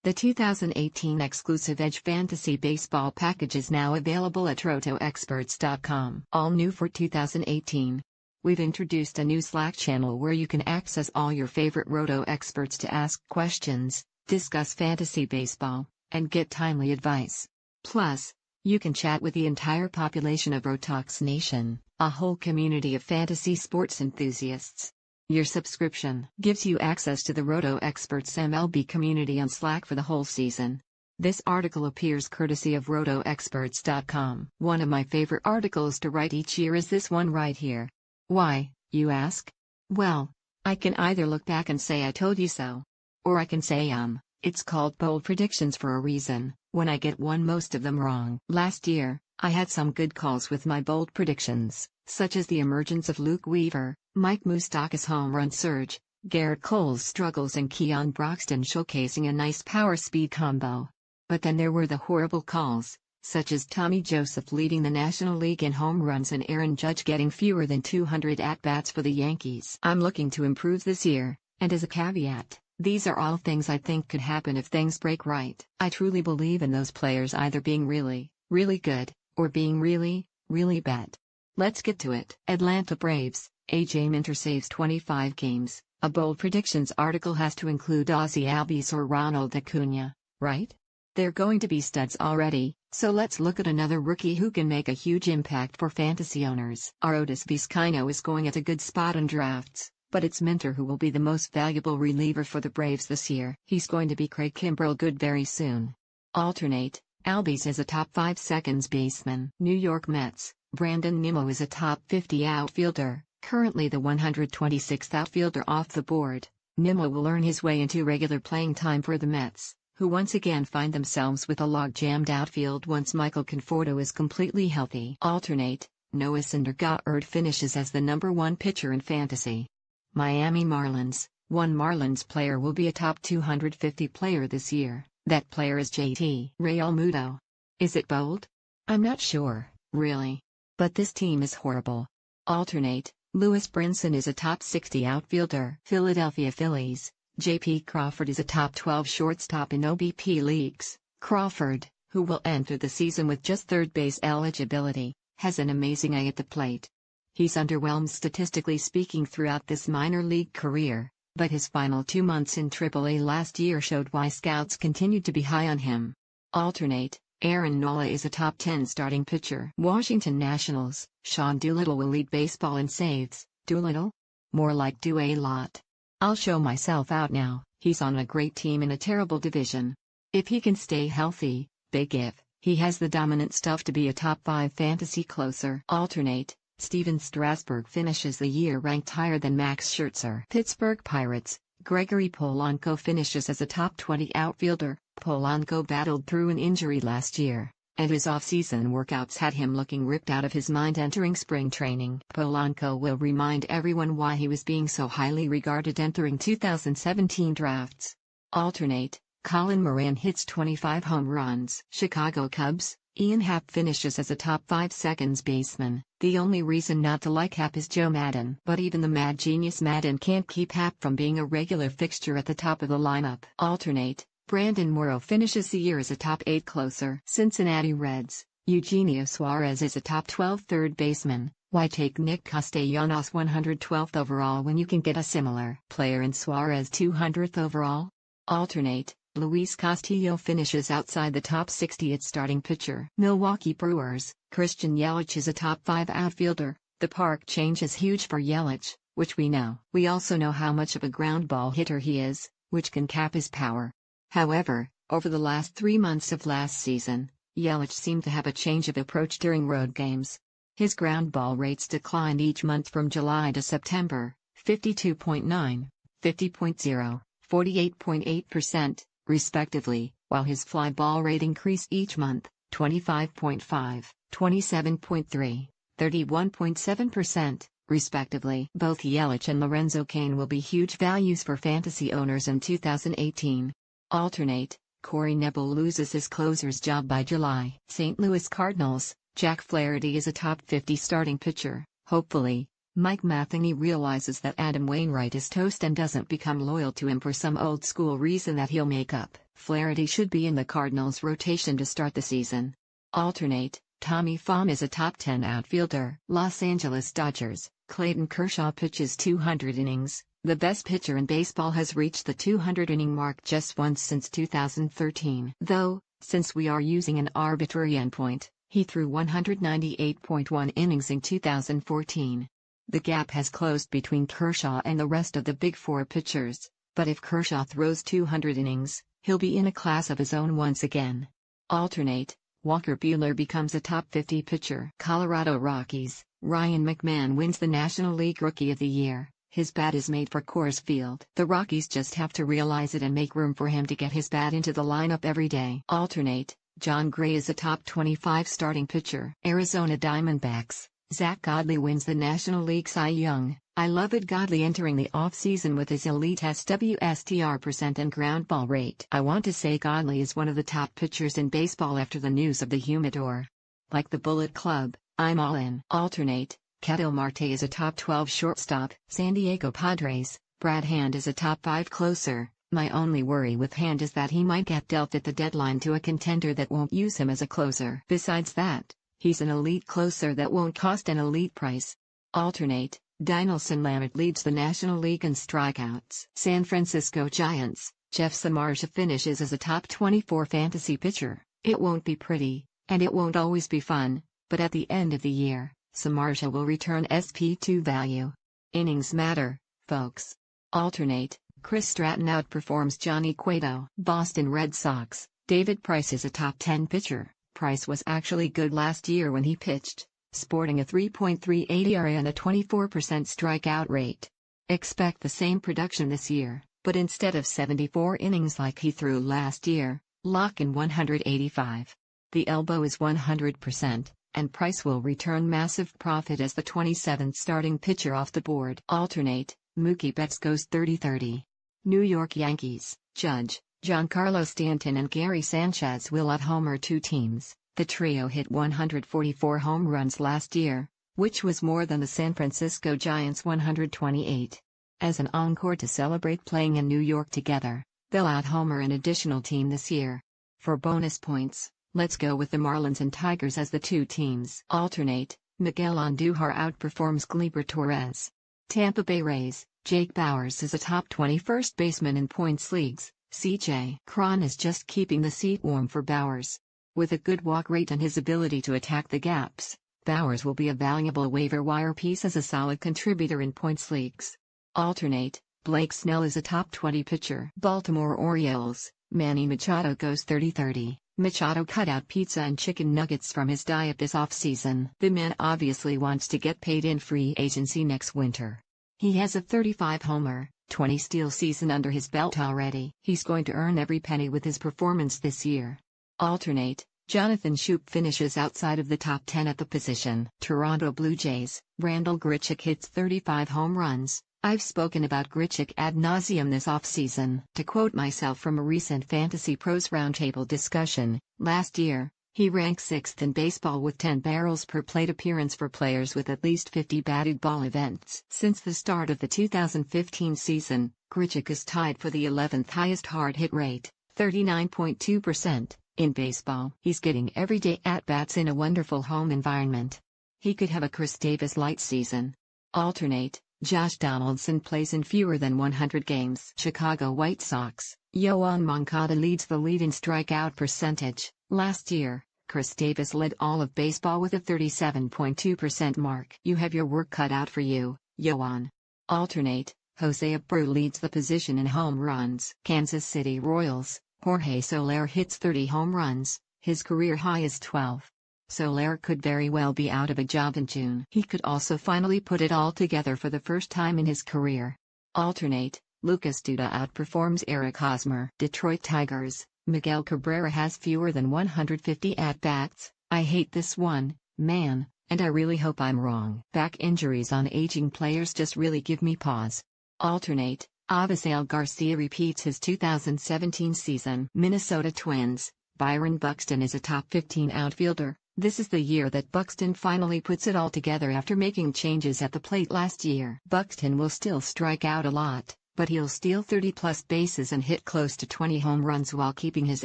The 2018 Xclusive Edge Fantasy Baseball package is now available at RotoExperts.com. All new for 2018. We've introduced a new Slack channel where you can access all your favorite Roto experts to ask questions, discuss fantasy baseball, and get timely advice. Plus, you can chat with the entire population of RotoXNation, a whole community of fantasy sports enthusiasts. Your subscription gives you access to the RotoExperts MLB community on Slack for the whole season. This article appears courtesy of RotoExperts.com. One of my favorite articles to write each year is this one right here. Why, you ask? Well, I can either look back and say I told you so. Or I can say it's called bold predictions for a reason, when I get most of them wrong. Last year, I had some good calls with my bold predictions, such as the emergence of Luke Weaver, Mike Moustakas' home run surge, Garrett Cole's struggles and Keon Broxton showcasing a nice power-speed combo. But then there were the horrible calls, such as Tommy Joseph leading the National League in home runs and Aaron Judge getting fewer than 200 at-bats for the Yankees. I'm looking to improve this year, and as a caveat, these are all things I think could happen if things break right. I truly believe in those players either being really, really good, or being really, really bad. Let's get to it. Atlanta Braves, A.J. Minter saves 25 games. A bold predictions article has to include Ozzie Albies or Ronald Acuna, right? They're going to be studs already, so let's look at another rookie who can make a huge impact for fantasy owners. Arodys Vizcaino is going at a good spot in drafts, but it's Minter who will be the most valuable reliever for the Braves this year. He's going to be Craig Kimbrel good very soon. Alternate, Albies is a top 5 second baseman. New York Mets, Brandon Nimmo is a top 50 outfielder, currently the 126th outfielder off the board. Nimmo will earn his way into regular playing time for the Mets, who once again find themselves with a log-jammed outfield once Michael Conforto is completely healthy. Alternate, Noah Syndergaard finishes as the #1 pitcher in fantasy. Miami Marlins, one Marlins player will be a top 250 player this year. That player is JT Realmuto. Is it bold? I'm not sure, really. But this team is horrible. Alternate, Lewis Brinson is a top 60 outfielder. Philadelphia Phillies, J.P. Crawford is a top 12 shortstop in OBP leagues. Crawford, who will enter the season with just third base eligibility, has an amazing eye at the plate. He's underwhelmed statistically speaking throughout this minor league career, but his final 2 months in AAA last year showed why scouts continued to be high on him. Alternate, Aaron Nola is a top 10 starting pitcher. Washington Nationals, Sean Doolittle will lead baseball in saves. Doolittle? More like do-a-lot. I'll show myself out now. He's on a great team in a terrible division. If he can stay healthy, big if, he has the dominant stuff to be a top 5 fantasy closer. Alternate, Steven Strasburg finishes the year ranked higher than Max Scherzer. Pittsburgh Pirates, Gregory Polanco finishes as a top 20 outfielder. Polanco battled through an injury last year, and his off-season workouts had him looking ripped out of his mind entering spring training. Polanco will remind everyone why he was being so highly regarded entering 2017 drafts. Alternate, Colin Moran hits 25 home runs. Chicago Cubs, Ian Happ finishes as a top 5 second baseman. The only reason not to like Happ is Joe Maddon. But even the mad genius Maddon can't keep Happ from being a regular fixture at the top of the lineup. Alternate, Brandon Morrow finishes the year as a top 8 closer. Cincinnati Reds, Eugenio Suarez is a top 12 third baseman. Why take Nick Castellanos 112th overall when you can get a similar player in Suarez 200th overall? Alternate, Luis Castillo finishes outside the top 60 at starting pitcher. Milwaukee Brewers, Christian Yelich is a top 5 outfielder. The park change is huge for Yelich, which we know. We also know how much of a ground ball hitter he is, which can cap his power. However, over the last 3 months of last season, Yelich seemed to have a change of approach during road games. His ground ball rates declined each month from July to September, 52.9, 50.0, 48.8%, respectively, while his fly ball rate increased each month, 25.5, 27.3, 31.7%, respectively. Both Yelich and Lorenzo Cain will be huge values for fantasy owners in 2018. Alternate, Corey Knebel loses his closer's job by July. St. Louis Cardinals, Jack Flaherty is a top 50 starting pitcher. Hopefully, Mike Matheny realizes that Adam Wainwright is toast and doesn't become loyal to him for some old-school reason that he'll make up. Flaherty should be in the Cardinals' rotation to start the season. Alternate, Tommy Pham is a top 10 outfielder. Los Angeles Dodgers, Clayton Kershaw pitches 200 innings. The best pitcher in baseball has reached the 200-inning mark just once since 2013. Though, since we are using an arbitrary endpoint, he threw 198.1 innings in 2014. The gap has closed between Kershaw and the rest of the Big Four pitchers, but if Kershaw throws 200 innings, he'll be in a class of his own once again. Alternate, Walker Buehler becomes a top 50 pitcher. Colorado Rockies, Ryan McMahon wins the National League Rookie of the Year. His bat is made for Coors Field. The Rockies just have to realize it and make room for him to get his bat into the lineup every day. Alternate, John Gray is a top 25 starting pitcher. Arizona Diamondbacks, Zach Godley wins the National League Cy Young. I love it. Godley entering the offseason with his elite SWSTR percent and ground ball rate. I want to say Godley is one of the top pitchers in baseball after the news of the Humidor. Like the Bullet Club, I'm all in. Alternate, Ketel Marte is a top 12 shortstop. San Diego Padres, Brad Hand is a top 5 closer. My only worry with Hand is that he might get dealt at the deadline to a contender that won't use him as a closer. Besides that, he's an elite closer that won't cost an elite price. Alternate, Dinelson Lamet leads the National League in strikeouts. San Francisco Giants, Jeff Samardzija finishes as a top 24 fantasy pitcher. It won't be pretty, and it won't always be fun, but at the end of the year, Samardzija will return SP2 value. Innings matter, folks. Alternate, Chris Stratton outperforms Johnny Cueto. Boston Red Sox, David Price is a top 10 pitcher. Price was actually good last year when he pitched, sporting a 3.38 ERA and a 24% strikeout rate. Expect the same production this year, but instead of 74 innings like he threw last year, lock in 185. The elbow is 100%, and Price will return massive profit as the 27th starting pitcher off the board. Alternate, Mookie Betts goes 30-30. New York Yankees, Judge, Giancarlo Stanton and Gary Sanchez will out-homer two teams. The trio hit 144 home runs last year, which was more than the San Francisco Giants' 128. As an encore to celebrate playing in New York together, they'll out-homer an additional team this year. For bonus points, let's go with the Marlins and Tigers as the two teams. Alternate, Miguel Andujar outperforms Gleyber Torres. Tampa Bay Rays, Jake Bauers is a top 20 first baseman in points leagues. CJ Cron is just keeping the seat warm for Bauers. With a good walk rate and his ability to attack the gaps, Bauers will be a valuable waiver wire piece as a solid contributor in points leagues. Alternate, Blake Snell is a top 20 pitcher. Baltimore Orioles, Manny Machado goes 30-30. Machado cut out pizza and chicken nuggets from his diet this offseason. The man obviously wants to get paid in free agency next winter. He has a 35-homer, 20-steal season under his belt already. He's going to earn every penny with his performance this year. Alternate, Jonathan Schoop finishes outside of the top 10 at the position. Toronto Blue Jays, Randal Grichuk hits 35 home runs. I've spoken about Grichuk ad nauseum this offseason. To quote myself from a recent Fantasy Pros Roundtable discussion, last year, he ranked 6th in baseball with 10 barrels per plate appearance for players with at least 50 batted ball events. Since the start of the 2015 season, Grichuk is tied for the 11th highest hard hit rate, 39.2%, in baseball. He's getting everyday at-bats in a wonderful home environment. He could have a Chris Davis-light season. Alternate, Josh Donaldson plays in fewer than 100 games. Chicago White Sox, Yoan Moncada leads the lead in strikeout percentage. Last year, Chris Davis led all of baseball with a 37.2% mark. You have your work cut out for you, Yoan. Alternate, Jose Abreu leads the position in home runs. Kansas City Royals, Jorge Soler hits 30 home runs, his career high is 12. Soler could very well be out of a job in June. He could also finally put it all together for the first time in his career. Alternate, Lucas Duda outperforms Eric Hosmer. Detroit Tigers, Miguel Cabrera has fewer than 150 at-bats. I hate this one, man, and I really hope I'm wrong. Back injuries on aging players just really give me pause. Alternate, Avisail Garcia repeats his 2017 season. Minnesota Twins, Byron Buxton is a top 15 outfielder. This is the year that Buxton finally puts it all together after making changes at the plate last year. Buxton will still strike out a lot, but he'll steal 30-plus bases and hit close to 20 home runs while keeping his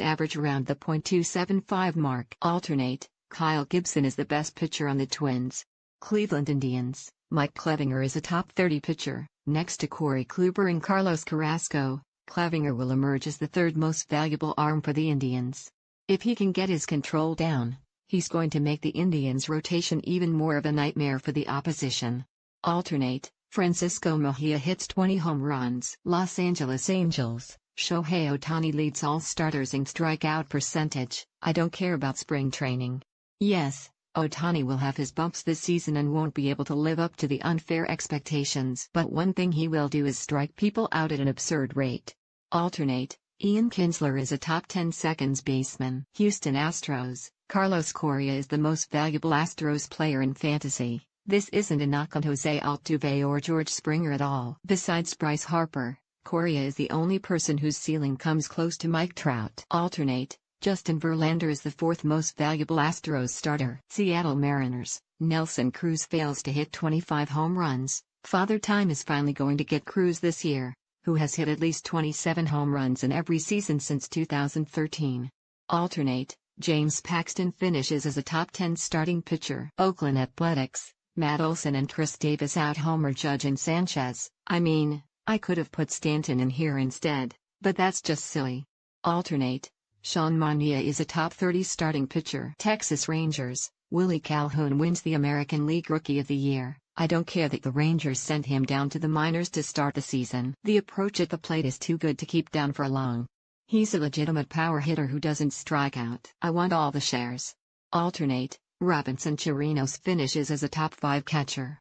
average around the .275 mark. Alternate, Kyle Gibson is the best pitcher on the Twins. Cleveland Indians, Mike Clevinger is a top 30 pitcher. Next to Corey Kluber and Carlos Carrasco, Clevinger will emerge as the third most valuable arm for the Indians. If he can get his control down, he's going to make the Indians' rotation even more of a nightmare for the opposition. Alternate, Francisco Mejia hits 20 home runs. Los Angeles Angels, Shohei Ohtani leads all starters in strikeout percentage. I don't care about spring training. Yes, Ohtani will have his bumps this season and won't be able to live up to the unfair expectations. But one thing he will do is strike people out at an absurd rate. Alternate, Ian Kinsler is a top 10 seconds baseman. Houston Astros, Carlos Correa is the most valuable Astros player in fantasy. This isn't a knock on Jose Altuve or George Springer at all. Besides Bryce Harper, Correa is the only person whose ceiling comes close to Mike Trout. Alternate, Justin Verlander is the fourth most valuable Astros starter. Seattle Mariners, Nelson Cruz fails to hit 25 home runs. Father Time is finally going to get Cruz this year, who has hit at least 27 home runs in every season since 2013. Alternate, James Paxton finishes as a top 10 starting pitcher. Oakland Athletics, Matt Olson and Chris Davis out-homer Judge and Sanchez. I could have put Stanton in here instead, but that's just silly. Alternate, Sean Manaea is a top 30 starting pitcher. Texas Rangers, Willie Calhoun wins the American League Rookie of the Year. I don't care that the Rangers sent him down to the minors to start the season. The approach at the plate is too good to keep down for long. He's a legitimate power hitter who doesn't strike out. I want all the shares. Alternate, Robinson Chirinos finishes as a top 5 catcher.